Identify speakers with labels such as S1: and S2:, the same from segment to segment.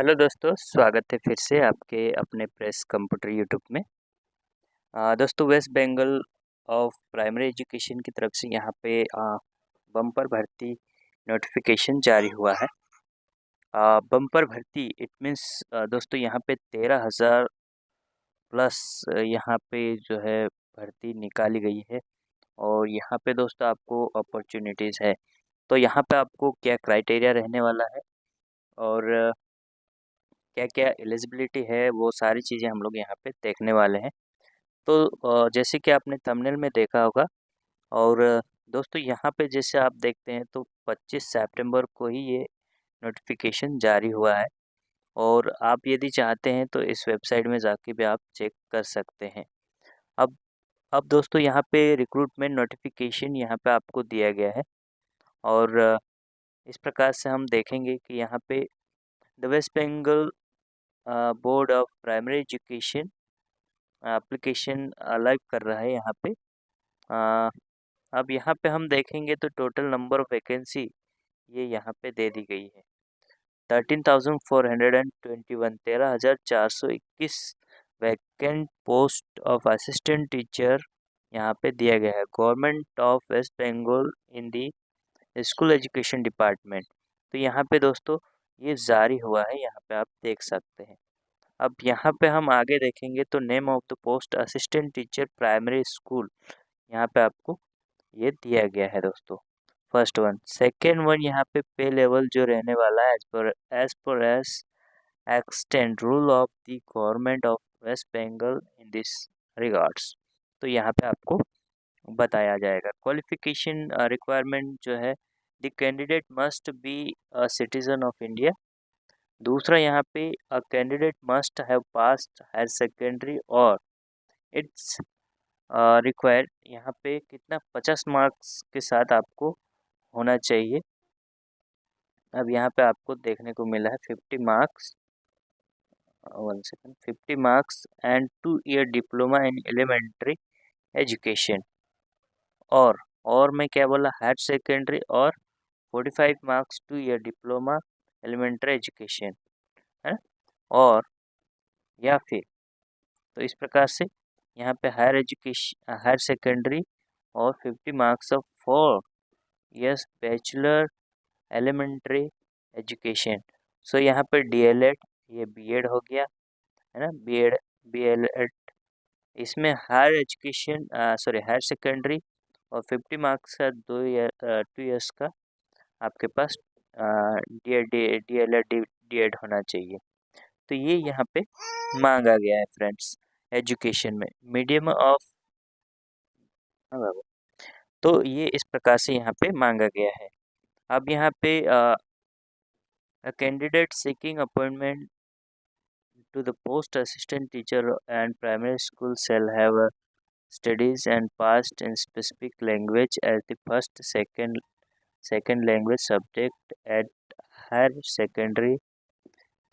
S1: Hello दोस्तों, स्वागत है फिर से आपके अपने प्रेस कंप्यूटर यूट्यूब में। दोस्तों, West Bengal of primary education की तरफ से यहाँ पे बम्पर भर्ती नोटिफिकेशन जारी हुआ है। बम्पर भर्ती इट मीन्स दोस्तों यहाँ पे 13,000 प्लस यहाँ पे जो है भर्ती निकाली गई है। और यहाँ पे दोस्तों आपको अपॉर्चुनिटीज़ है। तो यहाँ पे आपको क्या क्राइटेरिया रहने वाला है और क्या क्या एलिजिबिलिटी है, वो सारी चीज़ें हम लोग यहाँ पे देखने वाले हैं। तो जैसे कि आपने थंबनेल में देखा होगा। और दोस्तों यहाँ पे जैसे आप देखते हैं तो 25 सितंबर को ही ये नोटिफिकेशन जारी हुआ है। और आप यदि चाहते हैं तो इस वेबसाइट में जाके भी आप चेक कर सकते हैं। अब अब दोस्तों यहाँ पे रिक्रूटमेंट नोटिफिकेशन यहाँ पे आपको दिया गया है। और इस प्रकार से हम देखेंगे कि यहाँ पे the West Bengal board of primary education application live कर रहा है यहाँ पे। अ, अब यहाँ पे हम देखेंगे तो टोटल नंबर ऑफ वैकेंसी ये यहाँ पे दे दी गई है 13,421, 13,421 vacant post of assistant teacher यहाँ पे दिया गया है government of West Bengal in the school education department. तो यहाँ पे दोस्तों ये जारी हुआ है, यहाँ पे आप देख सकते हैं। अब यहाँ पे हम आगे देखेंगे तो name of the post assistant teacher primary school यहाँ पे आपको ये दिया गया है दोस्तों। फर्स्ट वन, सेकेंड वन यहाँ पे लेवल जो रहने वाला है as extend rule of the government of West Bengal in this regards. तो यहाँ पे आपको बताया जाएगा। क्वालिफिकेशन रिक्वायरमेंट जो है, the candidate must be a citizen of India. दूसरा यहाँ पे a candidate must have passed higher secondary और इट्स रिक्वायर्ड यहाँ पे कितना 50 मार्क्स के साथ आपको होना चाहिए। अब यहाँ पे आपको देखने को मिला है 50 marks, 50 marks and 2 year diploma in elementary education. और मैं क्या बोला, हायर सेकेंडरी और 45 marks 2 year diploma elementary education है। और या फिर तो इस प्रकार से यहाँ पे हायर सेकेंडरी और 50 marks of 4 years bachelor elementary education. So यहाँ पर डीएलएड, ये बीएड हो गया है ना, बीएड बीएलएड। इसमें हायर एजुकेशन हायर सेकेंडरी और 50 मार्क्स का 2 years का आपके पास डीएलएड डीएड होना चाहिए। तो ये यहाँ पे मांगा गया है फ्रेंड्स एजुकेशन में मीडियम ऑफ। तो ये इस प्रकार से यहाँ पे मांगा गया है। अब यहाँ पे a candidate seeking appointment to the post assistant teacher and primary school shall have studies and passed in specific language as the second language subject at higher secondary।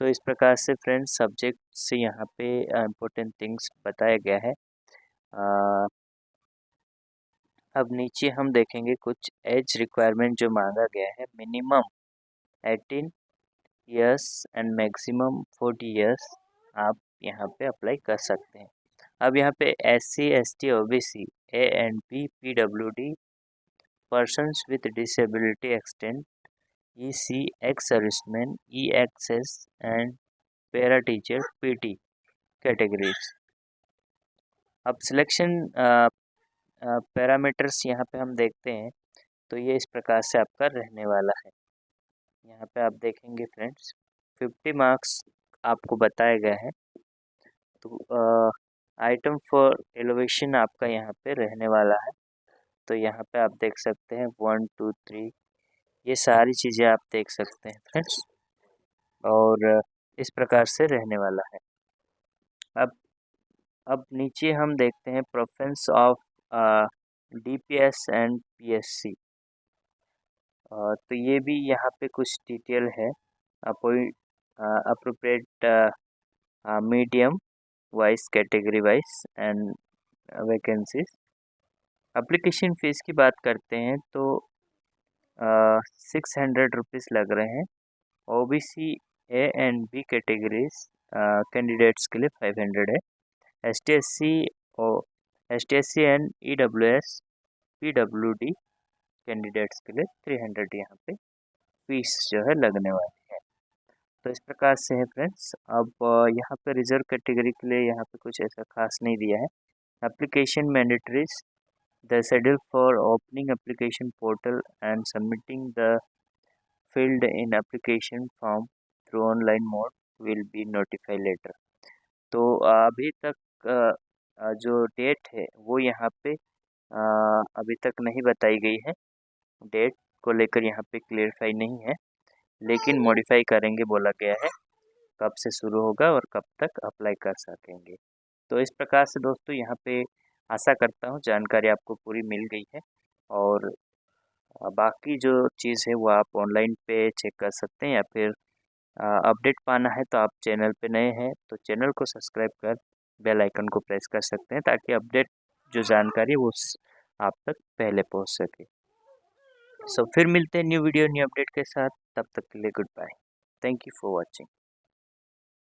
S1: तो इस प्रकार से फ्रेंड्स सब्जेक्ट से यहाँ पे इम्पोर्टेंट थिंग्स बताया गया है। अब नीचे हम देखेंगे कुछ एज रिक्वायरमेंट जो मांगा गया है। Minimum 18 years and maximum 40 years आप यहाँ पे अप्लाई कर सकते हैं। अब यहाँ पे SC ST OBC A&B PWD persons with disability extend EC ex serviceman EXS and para teacher PT categories. अब सिलेक्शन पैरामीटर्स यहाँ पे हम देखते हैं तो ये इस प्रकार से आपका रहने वाला है। यहाँ पे आप देखेंगे फ्रेंड्स 50 मार्क्स आपको बताया गया है। तो आइटम फॉर एलोवेशन आपका यहाँ पे रहने वाला है। तो यहाँ पे आप देख सकते हैं 1 2 3 ये सारी चीज़ें आप देख सकते हैं फ्रेंड्स। और इस प्रकार से रहने वाला है। अब नीचे हम देखते हैं preference of DPS and PSC। तो ये भी यहाँ पे कुछ डिटेल है। Appropriate medium wise category wise and vacancies. Application fees की बात करते हैं तो 600 रुपीज़ लग रहे हैं। OBC A and B categories candidates के लिए 500 है। STSC और STSC and EWS PWD candidates के लिए 300 यहाँ पे फीस जो है लगने वाली है। तो इस प्रकार से है फ्रेंड्स। अब यहाँ पे रिजर्व कैटेगरी के लिए यहाँ पे कुछ ऐसा खास नहीं दिया है। Application mandatories, the schedule for opening application portal and submitting the filled in application form through online mode will be notify later. तो अभी तक जो डेट है वो यहाँ पे अभी तक नहीं बताई गई है। डेट को लेकर यहाँ पे क्लियरफाई नहीं है, लेकिन मॉडिफाई करेंगे बोला गया है। कब से शुरू होगा और कब तक अप्लाई कर सकेंगे। तो इस प्रकार से दोस्तों यहाँ पे आशा करता हूँ जानकारी आपको पूरी मिल गई है। और बाकी जो चीज़ है वो आप ऑनलाइन पे चेक कर सकते हैं, या फिर अपडेट पाना है तो आप चैनल पे नए हैं तो चैनल को सब्सक्राइब कर बेल आइकन को प्रेस कर सकते हैं, ताकि अपडेट जो जानकारी है वो आप तक पहले पहुंच सके। सो फिर मिलते हैं न्यू वीडियो न्यू अपडेट के साथ। तब तक के लिए good bye. Thank you for watching.